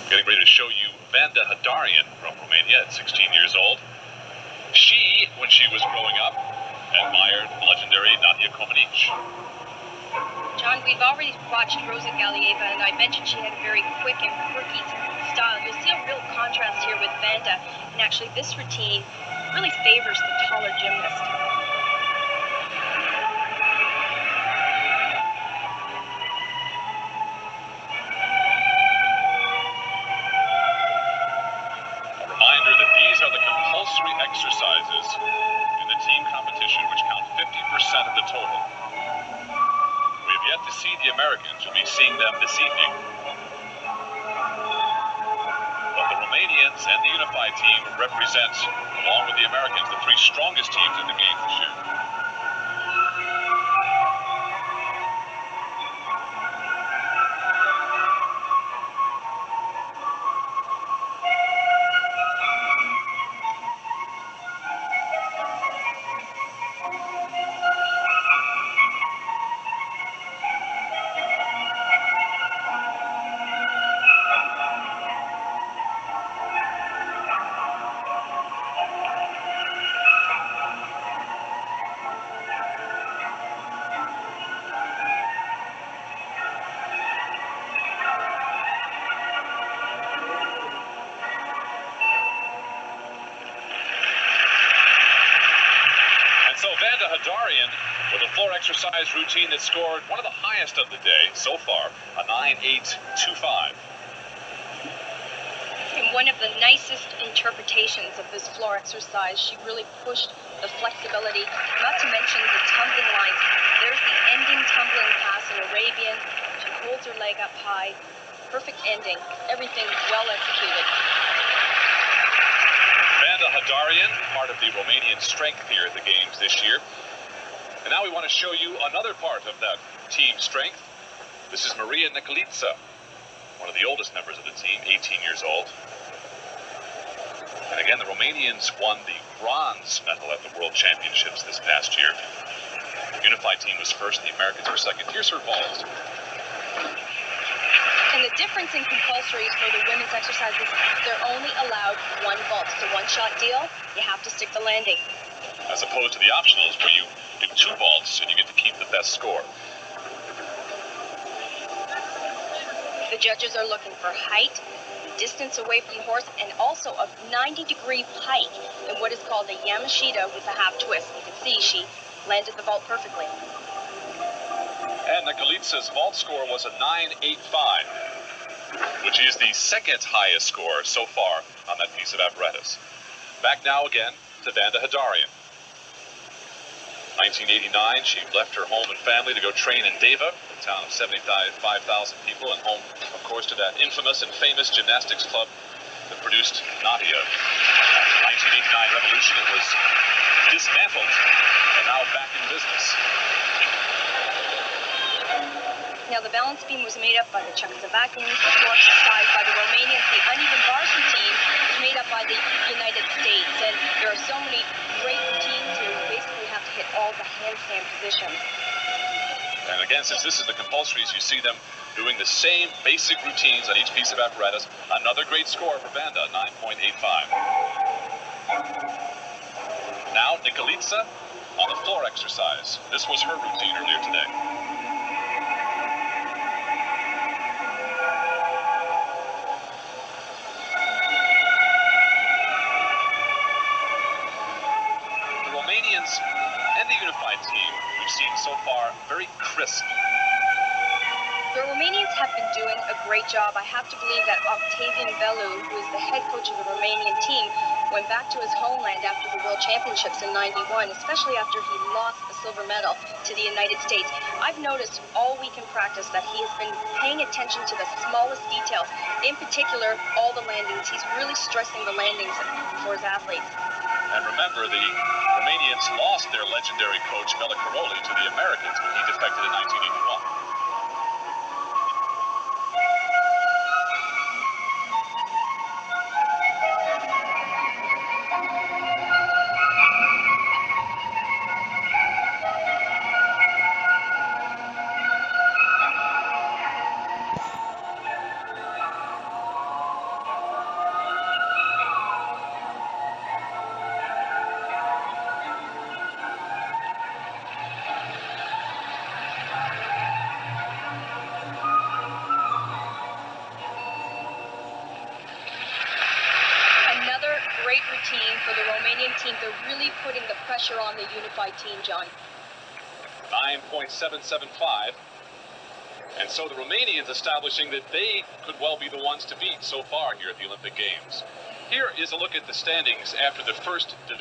Getting ready to show you Vanda Hadarean from Romania at 16 years old. She, when she was growing up, admired legendary Nadia Comaneci. John, we've already watched Rosa Galieva, and I mentioned she had a very quick and quirky style. You'll see a real contrast here with Vanda, and actually this routine really favors the taller gymnast. A reminder that these are the compulsory exercises in the team competition, which count 50% of the total. We have yet to see the Americans. We'll be seeing them this evening. But the Romanians and the unified team represent, along with the Americans, the three strongest teams in the game this year. So Vanda Hadarean with a floor exercise routine that scored one of the highest of the day so far, a 9.825. In one of the nicest interpretations of this floor exercise, she really pushed the flexibility, not to mention the tumbling lines. There's the ending tumbling pass in Arabian. She holds her leg up high. Perfect ending. Everything well executed. Vanda Hadarean, part of the Romanian strength here at the Games this year. And now we want to show you another part of that team strength. This is Maria Neculita, one of the oldest members of the team, 18 years old. And again, the Romanians won the bronze medal at the World Championships this past year. The unified team was first, the Americans were second. Here's her vault. And the difference in compulsories for the women's exercises, they're only allowed one vault. It's a one-shot deal. You have to stick the landing. As opposed to the optionals where you do two vaults and you get to keep the best score. The judges are looking for height, distance away from the horse, and also a 90-degree pike in what is called a Yamashita with a half twist. You can see she landed the vault perfectly. And Neculita's vault score was a 9.85, which is the second highest score so far on that piece of apparatus. Back now again to Vanda Hadarean. 1989, she left her home and family to go train in Deva, a town of 75,000 people, and home, of course, to that infamous and famous gymnastics club that produced Nadia. After the 1989 revolution, it was dismantled and now back in business. Now, the balance beam was made up by the Czechoslovakians, the floor exercise by the Romanians, the uneven bars routine was made up by the United States. And there are so many great routines here. You basically have to hit all the handstand positions. And again, since this is the compulsories, you see them doing the same basic routines on each piece of apparatus. Another great score for Vanda, 9.85. Now, Neculita on the floor exercise. This was her routine earlier today. And the unified team we've seen so far very crisp. The Romanians have been doing a great job. I have to believe that Octavian Belu, who is the head coach of the Romanian team, went back to his homeland after the World Championships in '91, especially after he lost the silver medal to the United States. I've noticed all week in practice that he has been paying attention to the smallest details. In particular, all the landings. He's really stressing the landings for his athletes. And remember, the Romanians lost their legendary coach, Mela Caroli, to the Americans when he defected in 1981. great routine for the Romanian team. They're really putting the pressure on the unified team, John. 9.775. And so the Romanians establishing that they could well be the ones to beat so far here at the Olympic Games. Here is a look at the standings after the first division.